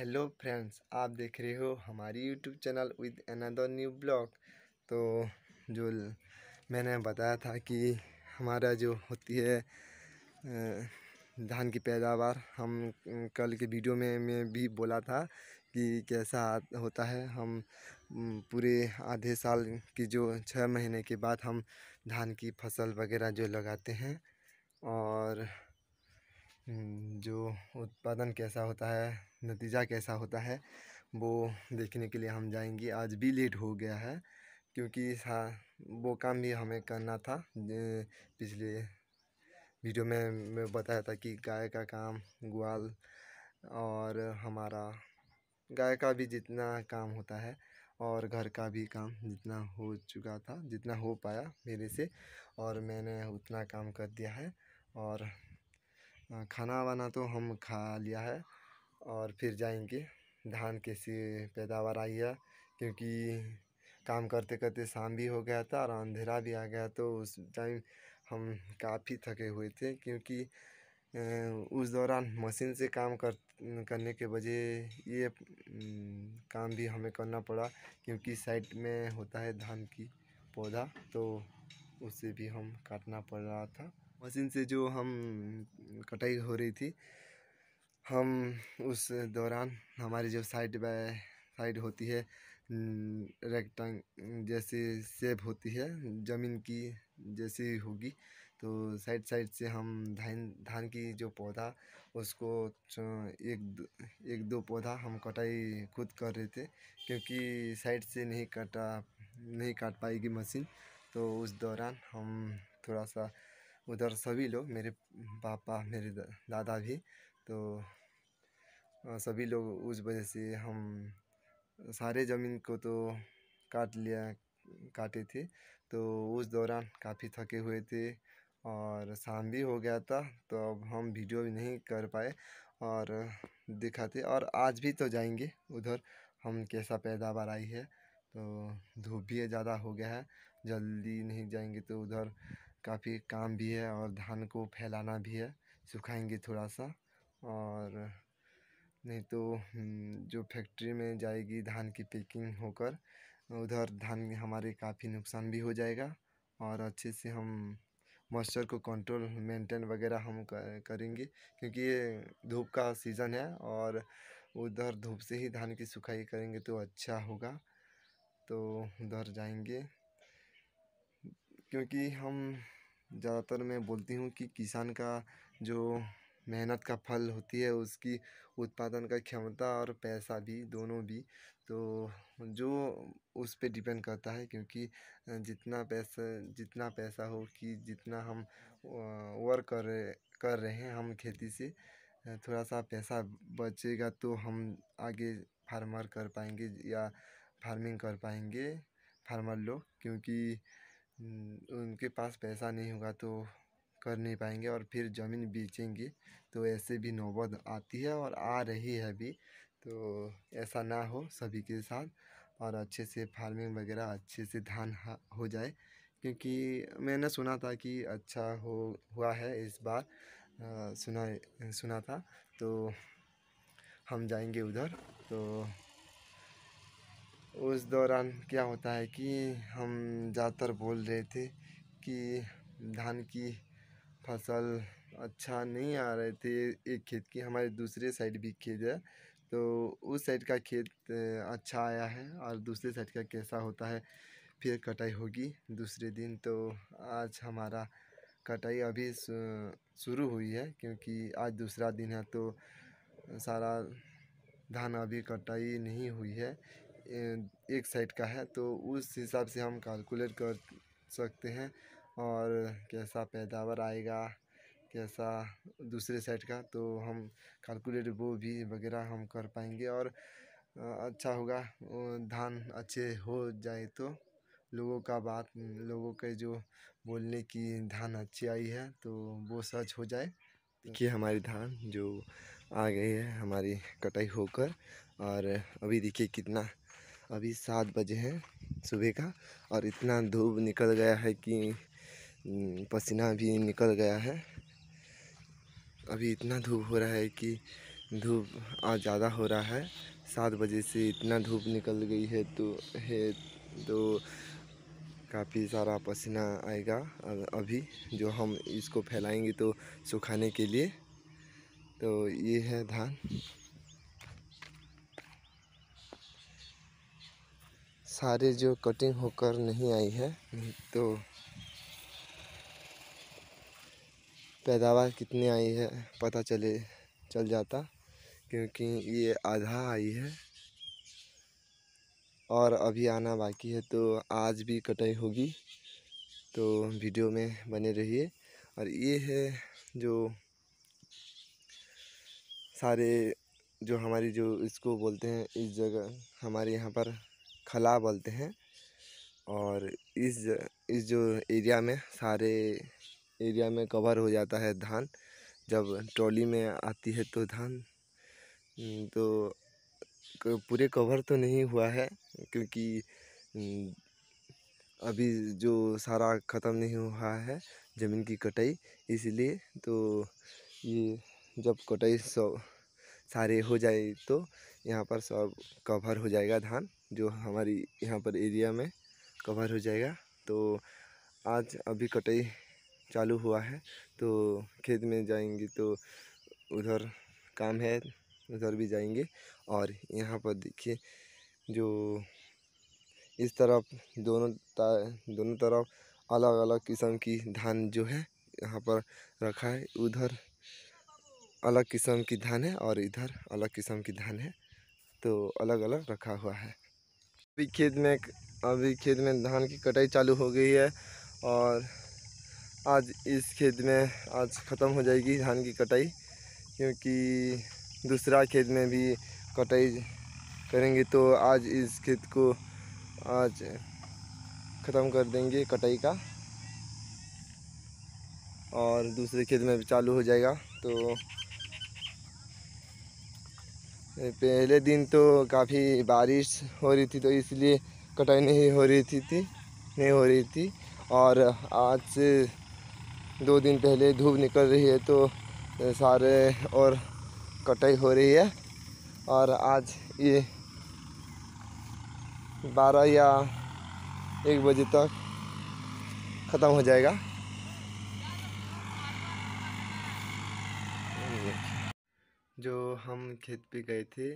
Hello friends, आप देख रहे हो हमारी YouTube channel with another new blog. तो जो मैंने बताया था कि हमारा जो होती है धान की पैदावार, हम कल के वीडियो में मैं भी बोला था कि कैसा होता है। हम पूरे आधे साल की जो 6 महीने के बाद हम धान की फसल वगैरह जो लगाते हैं और जो उत्पादन कैसा होता है, नतीजा कैसा होता है, वो देखने के लिए हम जाएंगे। आज भी लेट हो गया है क्योंकि वो काम भी हमें करना था। पिछले वीडियो में मैं बताया था कि गाय का काम, ग्वाल और हमारा गाय का भी जितना काम होता है और घर का भी काम जितना हो चुका था, जितना हो पाया मेरे से, और मैंने उतना काम कर दिया है। और खाना वाना तो हम खा लिया है और फिर जाएंगे। धान कैसी पैदावार आई है, क्योंकि काम करते करते शाम भी हो गया था और अंधेरा भी आ गया, तो उस टाइम हम काफ़ी थके हुए थे, क्योंकि उस दौरान मशीन से काम करने के वजह ये काम भी हमें करना पड़ा, क्योंकि साइड में होता है धान की पौधा, तो उसे भी हम काटना पड़ रहा था। मशीन से जो हम कटाई हो रही थी, हम उस दौरान हमारी जो साइड बाय साइड होती है, रेक्टेंग जैसे शेप होती है ज़मीन की जैसी होगी, तो साइड साइड से हम धान की जो पौधा उसको एक दो पौधा हम कटाई खुद कर रहे थे, क्योंकि साइड से नहीं काट पाएगी मशीन। तो उस दौरान हम थोड़ा सा उधर, सभी लोग, मेरे पापा, मेरे दादा भी, तो सभी लोग उस वजह से हम सारे ज़मीन को तो काटे थे। तो उस दौरान काफ़ी थके हुए थे और शाम भी हो गया था, तो अब हम वीडियो भी नहीं कर पाए और दिखाते। और आज भी तो जाएंगे उधर, हम कैसा पैदावार आई है। तो धूप भी ज़्यादा हो गया है, जल्दी नहीं जाएंगे तो उधर काफ़ी काम भी है और धान को फैलाना भी है, सुखाएंगे थोड़ा सा। और नहीं तो जो फैक्ट्री में जाएगी धान की पैकिंग होकर, उधर धान हमारे काफ़ी नुकसान भी हो जाएगा। और अच्छे से हम मॉइस्चर को कंट्रोल, मेंटेन वगैरह हम करेंगे, क्योंकि ये धूप का सीज़न है और उधर धूप से ही धान की सुखाई करेंगे तो अच्छा होगा। तो उधर जाएंगे, क्योंकि हम ज़्यादातर, मैं बोलती हूँ कि किसान का जो मेहनत का फल होती है, उसकी उत्पादन का क्षमता और पैसा भी, दोनों भी, तो जो उस पे डिपेंड करता है। क्योंकि जितना पैसा हो, कि जितना हम वर्क कर रहे हैं हम खेती से, थोड़ा सा पैसा बचेगा तो हम आगे फार्मर कर पाएंगे या फार्मिंग कर पाएंगे फार्मर लोग, क्योंकि उनके पास पैसा नहीं होगा तो कर नहीं पाएंगे और फिर ज़मीन बेचेंगे। तो ऐसे भी नौबत आती है और आ रही है भी, तो ऐसा ना हो सभी के साथ, और अच्छे से फार्मिंग वगैरह अच्छे से धान हो जाए। क्योंकि मैंने सुना था कि अच्छा हुआ है इस बार, सुना था। तो हम जाएंगे उधर। तो उस दौरान क्या होता है कि हम ज़्यादातर बोल रहे थे कि धान की फसल अच्छा नहीं आ रहे थे। एक खेत की, हमारे दूसरे साइड भी खेत है, तो उस साइड का खेत अच्छा आया है, और दूसरे साइड का कैसा होता है, फिर कटाई होगी दूसरे दिन। तो आज हमारा कटाई अभी शुरू हुई है, क्योंकि आज दूसरा दिन है, तो सारा धान अभी कटाई नहीं हुई है, एक साइड का है। तो उस हिसाब से हम कैलकुलेट कर सकते हैं और कैसा पैदावार आएगा, कैसा दूसरे साइड का, तो हम कैलकुलेट वो भी वगैरह हम कर पाएंगे। और अच्छा होगा, धान अच्छे हो जाए तो लोगों के जो बोलने की धान अच्छी आई है, तो वो सच हो जाए। देखिए हमारी धान जो आ गई है, हमारी कटाई होकर, और अभी देखिए कितना, अभी 7 बजे हैं सुबह का, और इतना धूप निकल गया है कि पसीना भी निकल गया है। अभी इतना धूप हो रहा है कि धूप आज ज़्यादा हो रहा है। 7 बजे से इतना धूप निकल गई है तो काफ़ी सारा पसीना आएगा अभी जो हम इसको फैलाएंगे तो सुखाने के लिए। तो ये है धान। सारे जो कटिंग होकर नहीं आई है, नहीं तो पैदावार कितनी आई है पता चल जाता, क्योंकि ये आधा आई है और अभी आना बाकी है। तो आज भी कटाई होगी, तो वीडियो में बने रहिए। और ये है जो सारे जो हमारी जो इसको बोलते हैं, इस जगह हमारे यहाँ पर खला बोलते हैं। और इस जो एरिया में सारे एरिया में कवर हो जाता है धान। जब ट्रॉली में आती है तो धान तो पूरे कवर तो नहीं हुआ है, क्योंकि अभी जो सारा ख़त्म नहीं हुआ है ज़मीन की कटाई, इसलिए। तो ये जब कटाई सारे हो जाए तो यहाँ पर सब कवर हो जाएगा धान, जो हमारी यहाँ पर एरिया में कवर हो जाएगा। तो आज अभी कटाई चालू हुआ है, तो खेत में जाएंगे तो उधर काम है, उधर भी जाएंगे। और यहाँ पर देखिए जो इस तरफ दोनों तरफ अलग अलग किस्म की धान जो है यहाँ पर रखा है। उधर अलग किस्म की धान है और इधर अलग किस्म की धान है, तो अलग अलग रखा हुआ है। अभी खेत में धान की कटाई चालू हो गई है और आज इस खेत में आज ख़त्म हो जाएगी धान की कटाई, क्योंकि दूसरा खेत में भी कटाई करेंगे। तो आज इस खेत को आज ख़त्म कर देंगे कटाई का, और दूसरे खेत में भी चालू हो जाएगा। तो पहले दिन तो काफ़ी बारिश हो रही थी, तो इसलिए कटाई नहीं हो रही थी। और आज से 2 दिन पहले धूप निकल रही है, तो सारे और कटाई हो रही है। और आज ये 12 या 1 बजे तक ख़त्म हो जाएगा। जो हम खेत पे गए थे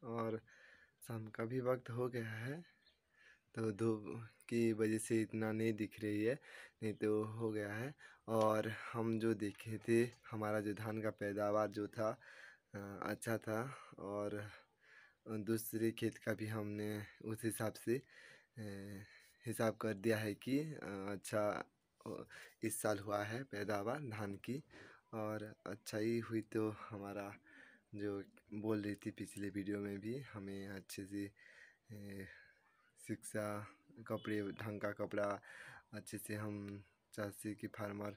और शाम का भी वक्त हो गया है, तो धूप की वजह से इतना नहीं दिख रही है, नहीं तो हो गया है। और हम जो देखे थे हमारा जो धान का पैदावार जो था अच्छा था। और दूसरे खेत का भी हमने उस हिसाब से हिसाब कर दिया है कि अच्छा इस साल हुआ है पैदावार धान की। और अच्छा ही हुई। तो हमारा जो बोल रही थी पिछले वीडियो में भी, हमें अच्छे से शिक्षा, कपड़े, ढंग का कपड़ा, अच्छे से हम चाषी की फार्मर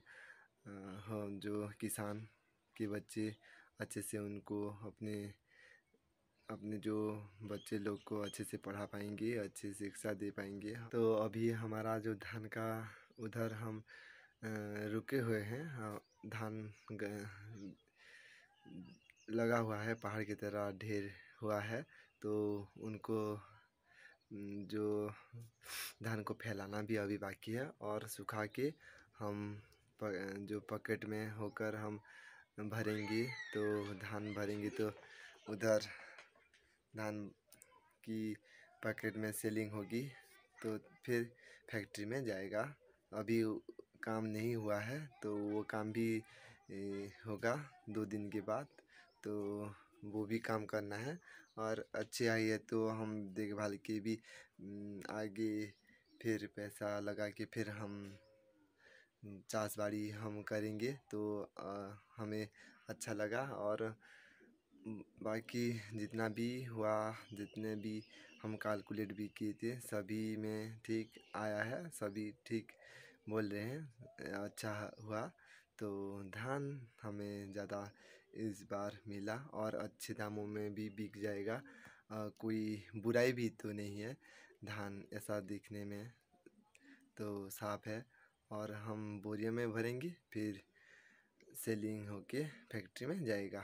हम जो किसान के बच्चे अच्छे से उनको अपने अपने जो बच्चे लोग को अच्छे से पढ़ा पाएंगे, अच्छे से शिक्षा दे पाएंगे। तो अभी हमारा जो धान का उधर हम रुके हुए हैं। धान लगा हुआ है, पहाड़ की तरह ढेर हुआ है। तो उनको जो धान को फैलाना भी अभी बाकी है, और सुखा के हम जो पॉकेट में होकर हम भरेंगे। तो धान भरेंगे तो उधर धान की पैकेट में सेलिंग होगी, तो फिर फैक्ट्री में जाएगा। अभी काम नहीं हुआ है, तो वो काम भी होगा 2 दिन के बाद। तो वो भी काम करना है, और अच्छी आई है तो हम देखभाल के भी आगे फिर पैसा लगा के फिर हम चास बाड़ी हम करेंगे। तो हमें अच्छा लगा। और बाकी जितना भी हुआ, जितने भी हम कैलकुलेट भी किए थे, सभी में ठीक आया है, सभी ठीक बोल रहे हैं अच्छा हुआ। तो धान हमें ज़्यादा इस बार मिला और अच्छे दामों में भी बिक जाएगा। कोई बुराई भी तो नहीं है, धान ऐसा दिखने में तो साफ है। और हम बोरियों में भरेंगे, फिर सेलिंग होके फैक्ट्री में जाएगा।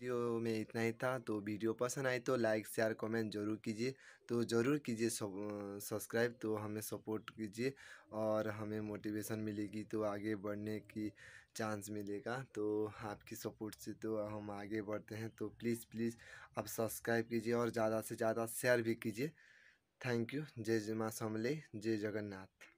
वीडियो में इतना ही था। तो वीडियो पसंद आई तो लाइक शेयर कमेंट ज़रूर कीजिए। तो ज़रूर कीजिए सब्सक्राइब, तो हमें सपोर्ट कीजिए और हमें मोटिवेशन मिलेगी तो आगे बढ़ने की चांस मिलेगा। तो आपकी सपोर्ट से तो हम आगे बढ़ते हैं। तो प्लीज़ प्लीज़ आप सब्सक्राइब कीजिए और ज़्यादा से ज़्यादा शेयर भी कीजिए। Thank you. जय माँ समले, जय जगन्नाथ।